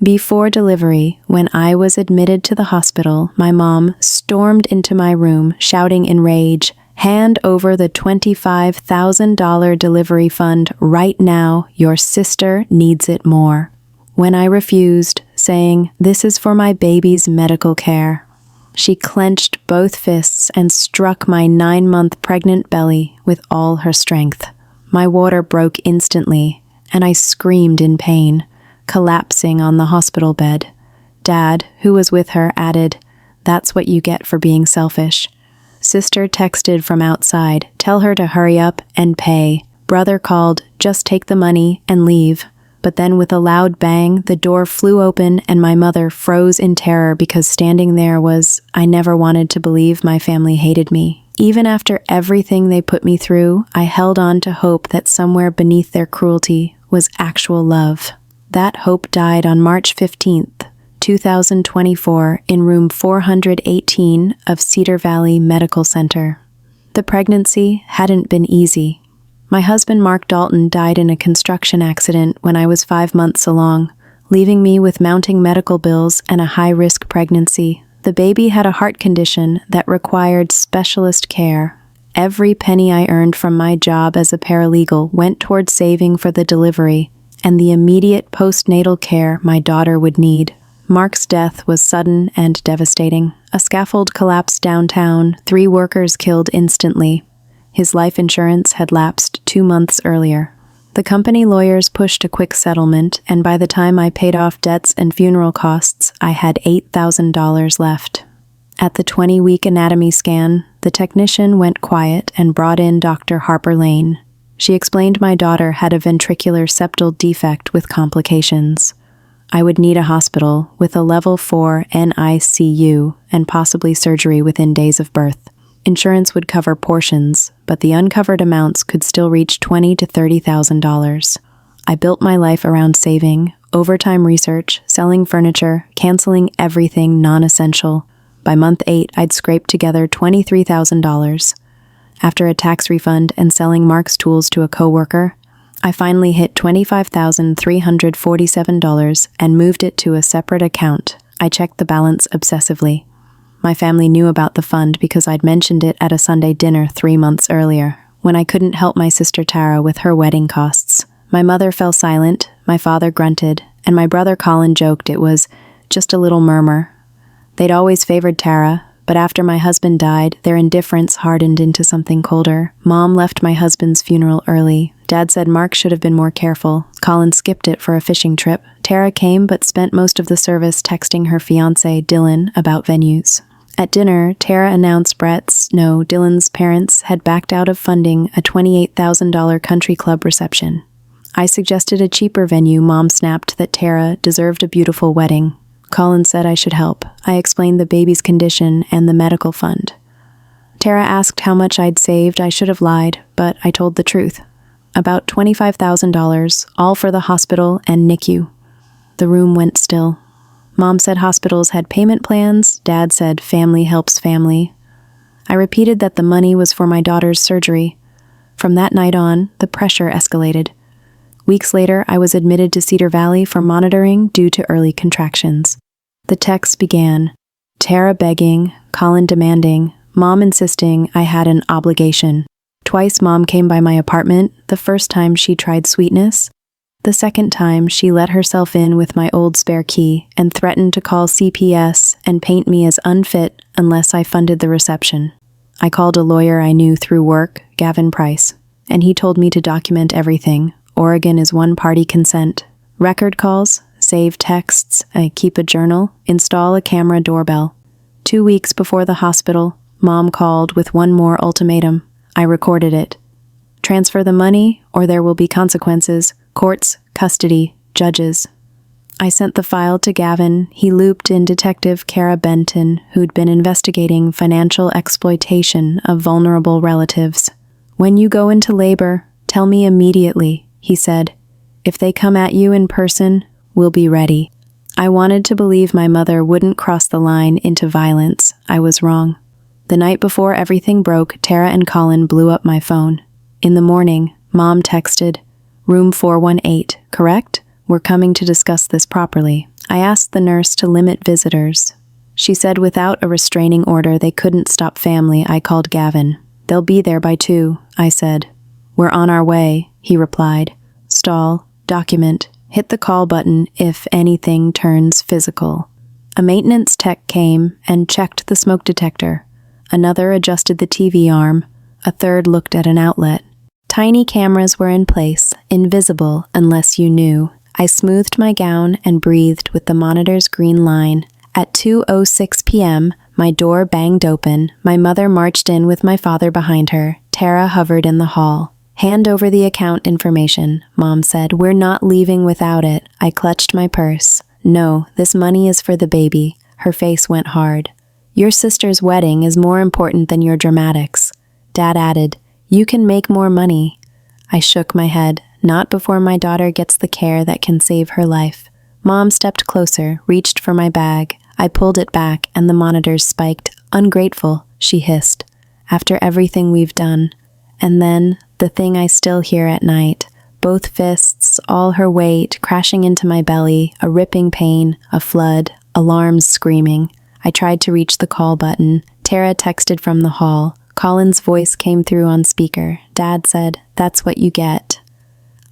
Before delivery, when I was admitted to the hospital, my mom stormed into my room, shouting in rage, "Hand over the $25,000 delivery fund right now. Your sister needs it more." When I refused, saying, "This is for my baby's medical care," she clenched both fists and struck my 9-month pregnant belly with all her strength. My water broke instantly, and I screamed in pain, collapsing on the hospital bed. Dad, who was with her, added, "That's what you get for being selfish." Sister texted from outside, "Tell her to hurry up and pay." Brother called, "Just take the money and leave." But then with a loud bang, the door flew open and my mother froze in terror because standing there was, I never wanted to believe my family hated me. Even after everything they put me through, I held on to hope that somewhere beneath their cruelty was actual love. That hope died on March 15th, 2024, in room 418 of Cedar Valley Medical Center. The pregnancy hadn't been easy. My husband, Mark Dalton, died in a construction accident when I was 5 months along, leaving me with mounting medical bills and a high-risk pregnancy. The baby had a heart condition that required specialist care. Every penny I earned from my job as a paralegal went toward saving for the delivery and the immediate postnatal care my daughter would need. Mark's death was sudden and devastating. A scaffold collapsed downtown, 3 workers killed instantly. His life insurance had lapsed 2 months earlier. The company lawyers pushed a quick settlement, and by the time I paid off debts and funeral costs, I had $8,000 left. At the 20-week anatomy scan, the technician went quiet and brought in Dr. Harper Lane. She explained my daughter had a ventricular septal defect with complications. I would need a hospital with a level 4 NICU and possibly surgery within days of birth. Insurance would cover portions, but the uncovered amounts could still reach $20,000 to $30,000. I built my life around saving, overtime research, selling furniture, canceling everything non-essential. By month 8, I'd scraped together $23,000. After a tax refund and selling Mark's tools to a coworker, I finally hit $25,347 and moved it to a separate account. I checked the balance obsessively. My family knew about the fund because I'd mentioned it at a Sunday dinner 3 months earlier, when I couldn't help my sister Tara with her wedding costs. My mother fell silent, my father grunted, and my brother Colin joked it was just a little murmur. They'd always favored Tara, but after my husband died, their indifference hardened into something colder. Mom left my husband's funeral early. Dad said Mark should have been more careful. Colin skipped it for a fishing trip. Tara came but spent most of the service texting her fiancé, Dylan, about venues. At dinner, Tara announced Dylan's parents had backed out of funding a $28,000 country club reception. I suggested a cheaper venue. Mom snapped that Tara deserved a beautiful wedding. Colin said I should help. I explained the baby's condition and the medical fund. Tara asked how much I'd saved. I should have lied, but I told the truth. About $25,000, all for the hospital and NICU. The room went still. Mom said hospitals had payment plans. Dad said family helps family. I repeated that the money was for my daughter's surgery. From that night on, the pressure escalated. Weeks later, I was admitted to Cedar Valley for monitoring due to early contractions. The texts began, Tara begging, Colin demanding, Mom insisting I had an obligation. Twice Mom came by my apartment. The first time she tried sweetness. The second time she let herself in with my old spare key and threatened to call CPS and paint me as unfit unless I funded the reception. I called a lawyer I knew through work, Gavin Price, and he told me to document everything. Oregon is one-party consent. Record calls, save texts, keep a journal, install a camera doorbell. 2 weeks before the hospital, Mom called with one more ultimatum. I recorded it. Transfer the money or there will be consequences, courts, custody, judges. I sent the file to Gavin. He looped in Detective Kara Benton, who'd been investigating financial exploitation of vulnerable relatives. When you go into labor, tell me immediately, he said. If they come at you in person, we'll be ready. I wanted to believe my mother wouldn't cross the line into violence. I was wrong. The night before everything broke, Tara and Colin blew up my phone. In the morning, Mom texted, Room 418, correct? We're coming to discuss this properly. I asked the nurse to limit visitors. She said without a restraining order they couldn't stop family. I called Gavin. They'll be there by 2, I said. We're on our way, he replied. Stall, document, hit the call button if anything turns physical. A maintenance tech came and checked the smoke detector. Another adjusted the TV arm. A third looked at an outlet. Tiny cameras were in place, invisible unless you knew. I smoothed my gown and breathed with the monitor's green line. At 2:06 p.m., my door banged open. My mother marched in with my father behind her. Tara hovered in the hall. Hand over the account information, Mom said. We're not leaving without it. I clutched my purse. No, this money is for the baby. Her face went hard. Your sister's wedding is more important than your dramatics. Dad added, you can make more money. I shook my head. Not before my daughter gets the care that can save her life. Mom stepped closer, reached for my bag. I pulled it back, and the monitors spiked. Ungrateful, she hissed. After everything we've done. And then, the thing I still hear at night. Both fists, all her weight, crashing into my belly, a ripping pain, a flood, alarms screaming. I tried to reach the call button. Tara texted from the hall. Colin's voice came through on speaker. Dad said, that's what you get.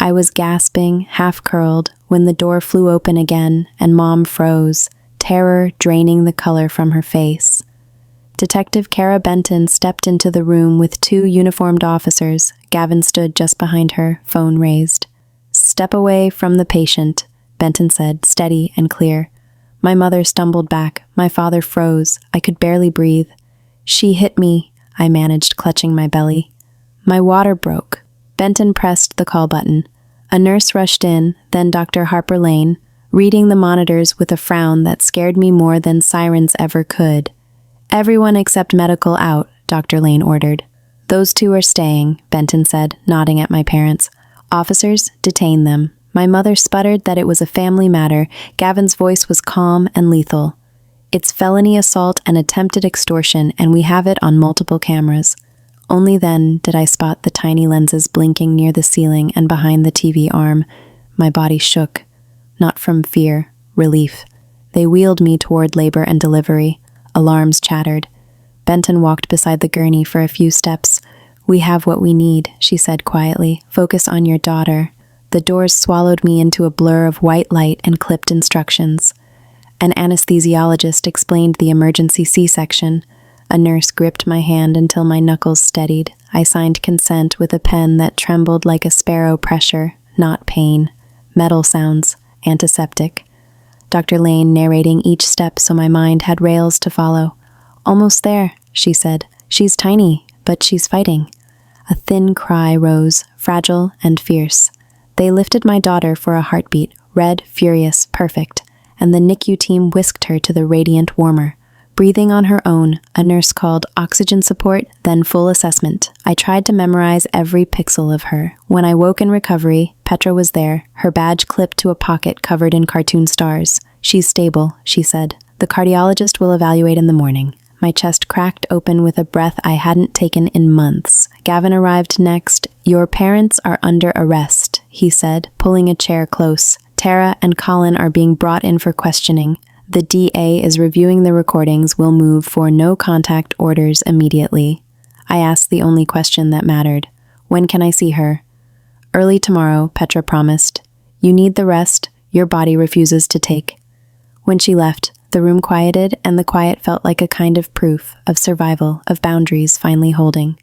I was gasping, half-curled, when the door flew open again, and Mom froze, terror draining the color from her face. Detective Kara Benton stepped into the room with 2 uniformed officers. Gavin stood just behind her, phone raised. Step away from the patient, Benton said, steady and clear. My mother stumbled back. My father froze. I could barely breathe. She hit me, I managed, clutching my belly. My water broke. Benton pressed the call button. A nurse rushed in, then Dr. Harper Lane, reading the monitors with a frown that scared me more than sirens ever could. Everyone except medical out, Dr. Lane ordered. Those 2 are staying, Benton said, nodding at my parents. Officers, detain them. My mother sputtered that it was a family matter. Gavin's voice was calm and lethal. It's felony assault and attempted extortion, and we have it on multiple cameras. Only then did I spot the tiny lenses blinking near the ceiling and behind the TV arm. My body shook. Not from fear, relief. They wheeled me toward labor and delivery. Alarms chattered. Benton walked beside the gurney for a few steps. We have what we need, she said quietly. Focus on your daughter. The doors swallowed me into a blur of white light and clipped instructions. An anesthesiologist explained the emergency C-section. A nurse gripped my hand until my knuckles steadied. I signed consent with a pen that trembled like a sparrow pressure, not pain. Metal sounds, antiseptic. Dr. Lane narrating each step so my mind had rails to follow. Almost there, she said. She's tiny, but she's fighting. A thin cry rose, fragile and fierce. They lifted my daughter for a heartbeat, red, furious, perfect, and the NICU team whisked her to the radiant warmer. Breathing on her own, a nurse called oxygen support, then full assessment. I tried to memorize every pixel of her. When I woke in recovery, Petra was there, her badge clipped to a pocket covered in cartoon stars. She's stable, she said. The cardiologist will evaluate in the morning. My chest cracked open with a breath I hadn't taken in months. Gavin arrived next. Your parents are under arrest, he said, pulling a chair close. Tara and Colin are being brought in for questioning. The DA is reviewing the recordings. We'll move for no contact orders immediately. I asked the only question that mattered. When can I see her? Early tomorrow, Petra promised. You need the rest your body refuses to take. When she left, the room quieted, and the quiet felt like a kind of proof of survival, of boundaries finally holding.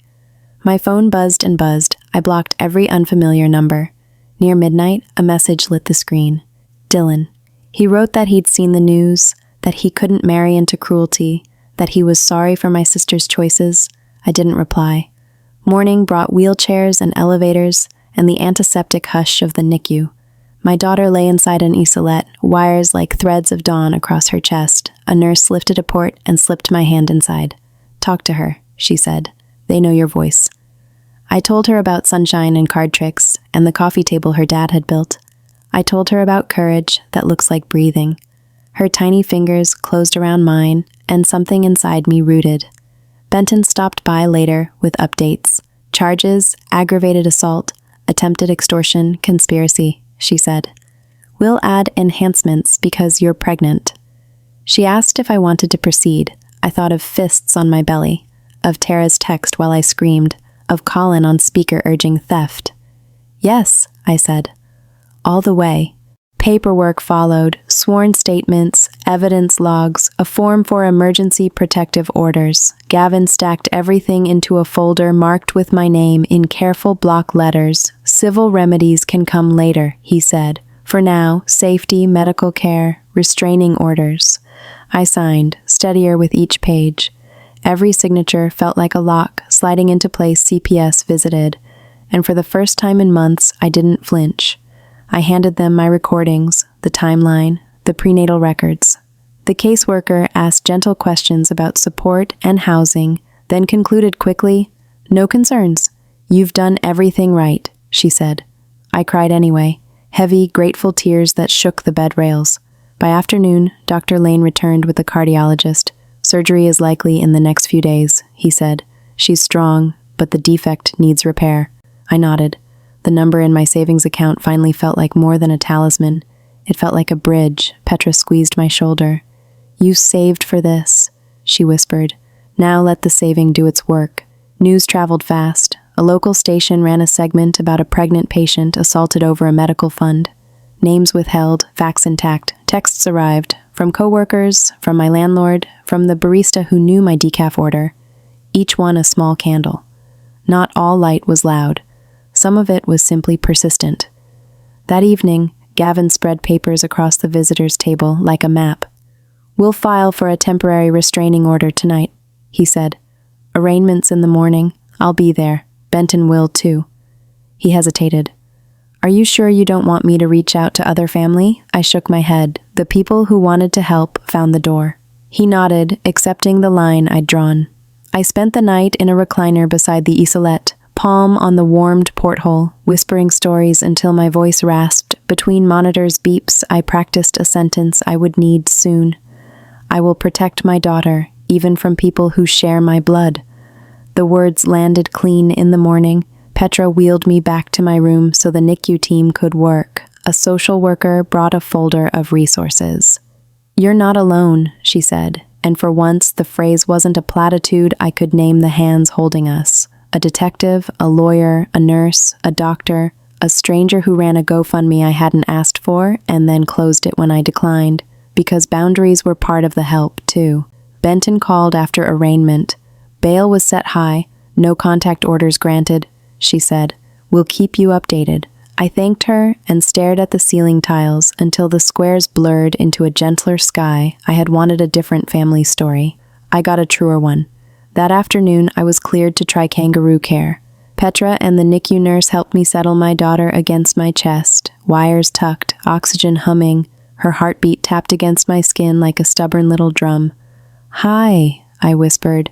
My phone buzzed and buzzed. I blocked every unfamiliar number. Near midnight, a message lit the screen. Dylan. He wrote that he'd seen the news, that he couldn't marry into cruelty, that he was sorry for my sister's choices. I didn't reply. Morning brought wheelchairs and elevators and the antiseptic hush of the NICU. My daughter lay inside an isolette, wires like threads of dawn across her chest. A nurse lifted a port and slipped my hand inside. Talk to her, she said. They know your voice. I told her about sunshine and card tricks and the coffee table her dad had built. I told her about courage that looks like breathing. Her tiny fingers closed around mine, and something inside me rooted. Benton stopped by later with updates. Charges, aggravated assault, attempted extortion, conspiracy, she said. We'll add enhancements because you're pregnant. She asked if I wanted to proceed. I thought of fists on my belly, of Tara's text while I screamed, of Colin on speaker urging theft. Yes, I said. All the way. Paperwork followed, sworn statements, evidence logs, a form for emergency protective orders. Gavin stacked everything into a folder marked with my name in careful block letters. Civil remedies can come later, he said. For now, safety, medical care, restraining orders. I signed, steadier with each page. Every signature felt like a lock sliding into place. CPS visited, and for the first time in months, I didn't flinch. I handed them my recordings, the timeline, the prenatal records. The caseworker asked gentle questions about support and housing, then concluded quickly, "No concerns. You've done everything right," she said. I cried anyway, heavy, grateful tears that shook the bed rails. By afternoon, Dr. Lane returned with the cardiologist. "Surgery is likely in the next few days," he said. "She's strong, but the defect needs repair." I nodded. The number in my savings account finally felt like more than a talisman. It felt like a bridge. Petra squeezed my shoulder. "You saved for this," she whispered. "Now let the saving do its work." News traveled fast. A local station ran a segment about a pregnant patient assaulted over a medical fund. Names withheld, facts intact. Texts arrived, from coworkers, from my landlord, from the barista who knew my decaf order. Each one a small candle. Not all light was loud. Some of it was simply persistent. That evening, Gavin spread papers across the visitor's table like a map. "We'll file for a temporary restraining order tonight," he said. "Arraignments in the morning. I'll be there. Benton will too." He hesitated. "Are you sure you don't want me to reach out to other family?" I shook my head. The people who wanted to help found the door. He nodded, accepting the line I'd drawn. I spent the night in a recliner beside the easel, palm on the warmed porthole, whispering stories until my voice rasped. Between monitors' beeps, I practiced a sentence I would need soon. "I will protect my daughter, even from people who share my blood." The words landed clean in the morning. Petra wheeled me back to my room so the NICU team could work. A social worker brought a folder of resources. "You're not alone," she said, and for once the phrase wasn't a platitude. I could name the hands holding us. A detective, a lawyer, a nurse, a doctor, a stranger who ran a GoFundMe I hadn't asked for and then closed it when I declined, because boundaries were part of the help, too. Benton called after arraignment. Bail was set high, no contact orders granted, she said. "We'll keep you updated." I thanked her and stared at the ceiling tiles until the squares blurred into a gentler sky. I had wanted a different family story. I got a truer one. That afternoon, I was cleared to try kangaroo care. Petra and the NICU nurse helped me settle my daughter against my chest, wires tucked, oxygen humming. Her heartbeat tapped against my skin like a stubborn little drum. "Hi," I whispered.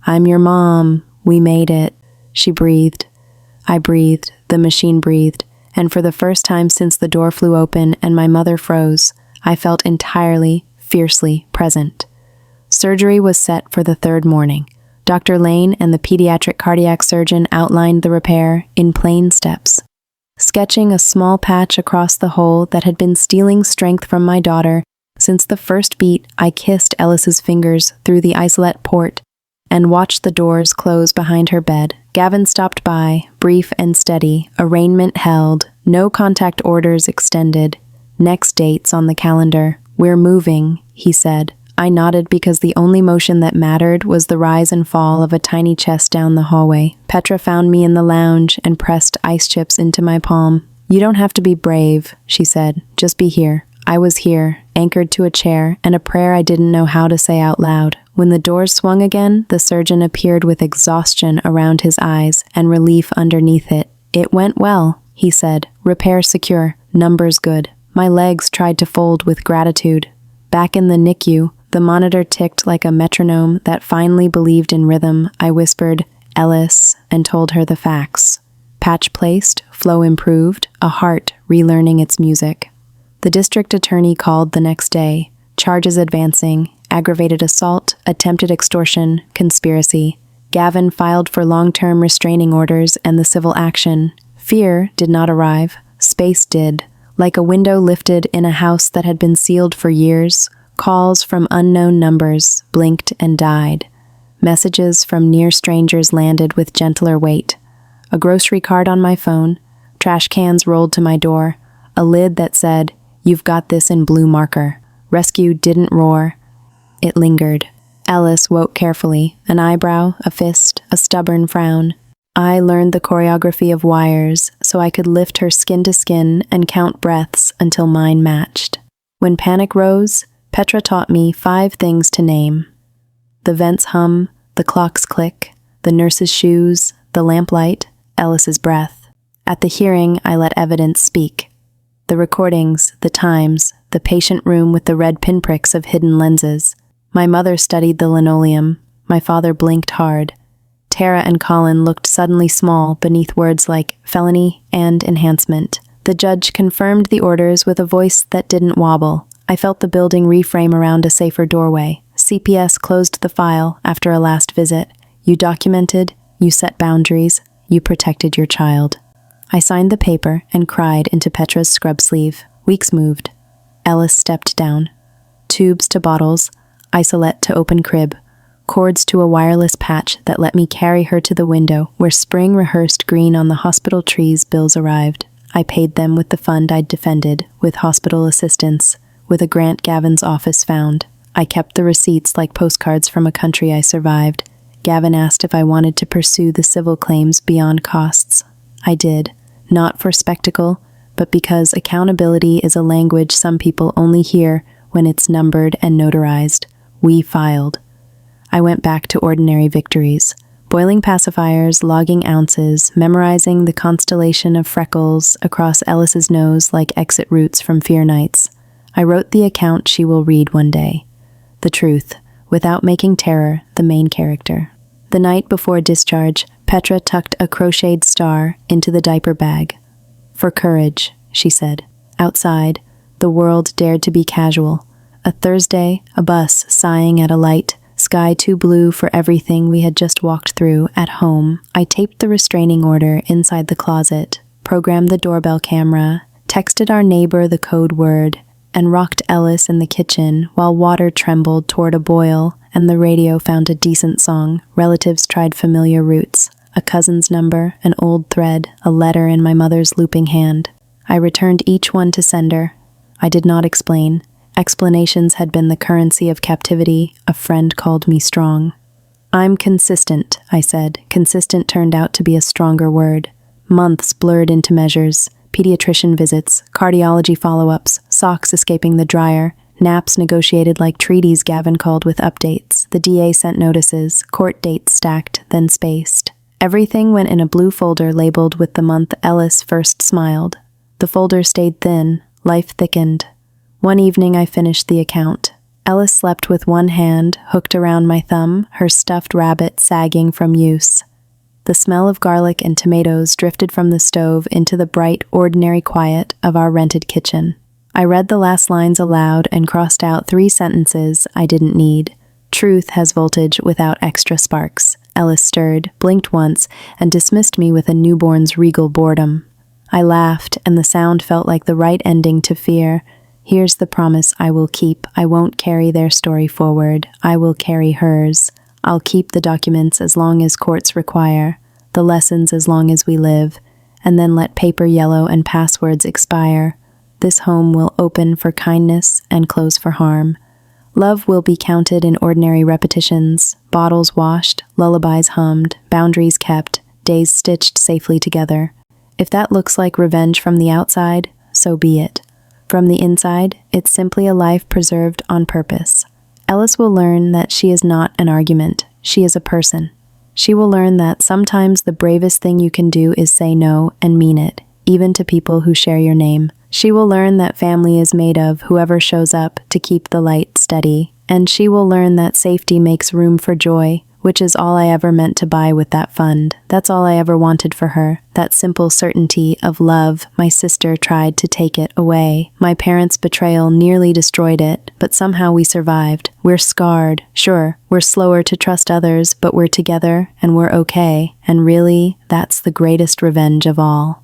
"I'm your mom. We made it." She breathed. I breathed. The machine breathed. And for the first time since the door flew open and my mother froze, I felt entirely, fiercely present. Surgery was set for the third morning. Dr. Lane and the pediatric cardiac surgeon outlined the repair in plain steps, sketching a small patch across the hole that had been stealing strength from my daughter. Since the first beat, I kissed Ellis's fingers through the isolette port and watched the doors close behind her bed. Gavin stopped by, brief and steady, arraignment held, no contact orders extended, next dates on the calendar. "We're moving," he said. I nodded because the only motion that mattered was the rise and fall of a tiny chest down the hallway. Petra found me in the lounge and pressed ice chips into my palm. "You don't have to be brave," she said. "Just be here." I was here, anchored to a chair, and a prayer I didn't know how to say out loud. When the doors swung again, the surgeon appeared with exhaustion around his eyes and relief underneath it. "It went well," he said. "Repair secure. Numbers good." My legs tried to fold with gratitude. Back in the NICU, the monitor ticked like a metronome that finally believed in rhythm. I whispered, "Ellis," and told her the facts. Patch placed, flow improved, a heart relearning its music. The district attorney called the next day. Charges advancing, aggravated assault, attempted extortion, conspiracy. Gavin filed for long-term restraining orders and the civil action. Fear did not arrive. Space did. Like a window lifted in a house that had been sealed for years, calls from unknown numbers blinked and died. Messages from near strangers landed with gentler weight. A grocery cart on my phone, trash cans rolled to my door, a lid that said, "You've got this," in blue marker. Rescue didn't roar. It lingered. Ellis woke carefully, an eyebrow, a fist, a stubborn frown. I learned the choreography of wires so I could lift her skin to skin and count breaths until mine matched. When panic rose, Petra taught me 5 things to name. The vents hum, the clock's click, the nurse's shoes, the lamplight, Ellis's breath. At the hearing, I let evidence speak. The recordings, the times, the patient room with the red pinpricks of hidden lenses. My mother studied the linoleum. My father blinked hard. Tara and Colin looked suddenly small beneath words like felony and enhancement. The judge confirmed the orders with a voice that didn't wobble. I felt the building reframe around a safer doorway. CPS closed the file after a last visit. You documented, you set boundaries, you protected your child. I signed the paper and cried into Petra's scrub sleeve. Weeks moved. Ellis stepped down. Tubes to bottles, isolette to open crib, cords to a wireless patch that let me carry her to the window where spring rehearsed green on the hospital trees. Bills arrived. I paid them with the fund I'd defended, with hospital assistance, with a grant Gavin's office found. I kept the receipts like postcards from a country I survived. Gavin asked if I wanted to pursue the civil claims beyond costs. I did, not for spectacle, but because accountability is a language some people only hear when it's numbered and notarized. We filed. I went back to ordinary victories, boiling pacifiers, logging ounces, memorizing the constellation of freckles across Ellis's nose like exit routes from Fear Nights. I wrote the account she will read one day. The truth, without making terror the main character. The night before discharge, Petra tucked a crocheted star into the diaper bag. For courage, she said. Outside, the world dared to be casual. A Thursday, a bus sighing at a light, sky too blue for everything we had just walked through. At home, I taped the restraining order inside the closet, programmed the doorbell camera, texted our neighbor the code word, and rocked Ellis in the kitchen while water trembled toward a boil and the radio found a decent song. Relatives tried familiar routes, a cousin's number, an old thread, a letter in my mother's looping hand. I returned each one to sender. I did not explain. Explanations had been the currency of captivity. A friend called me strong. I'm consistent, I said. Consistent turned out to be a stronger word. Months blurred into measures. Pediatrician visits, cardiology follow-ups, socks escaping the dryer, naps negotiated like treaties. Gavin called with updates. The DA sent notices, court dates stacked, then spaced. Everything went in a blue folder labeled with the month Ellis first smiled. The folder stayed thin, life thickened. One evening I finished the account. Ellis slept with one hand hooked around my thumb, her stuffed rabbit sagging from use. The smell of garlic and tomatoes drifted from the stove into the bright, ordinary quiet of our rented kitchen. I read the last lines aloud and crossed out 3 sentences I didn't need. Truth has voltage without extra sparks. Ellis stirred, blinked once, and dismissed me with a newborn's regal boredom. I laughed, and the sound felt like the right ending to Fear. Here's the promise I will keep. I won't carry their story forward. I will carry hers. I'll keep the documents as long as courts require, the lessons as long as we live, and then let paper yellow and passwords expire. This home will open for kindness and close for harm. Love will be counted in ordinary repetitions, bottles washed, lullabies hummed, boundaries kept, days stitched safely together. If that looks like revenge from the outside, so be it. From the inside, it's simply a life preserved on purpose. Ellis will learn that she is not an argument. She is a person. She will learn that sometimes the bravest thing you can do is say no and mean it, even to people who share your name. She will learn that family is made of whoever shows up to keep the light steady. And she will learn that safety makes room for joy, which is all I ever meant to buy with that fund. That's all I ever wanted for her. That simple certainty of love. My sister tried to take it away. My parents' betrayal nearly destroyed it, but somehow we survived. We're scarred. Sure, we're slower to trust others, but we're together and we're okay. And really, that's the greatest revenge of all.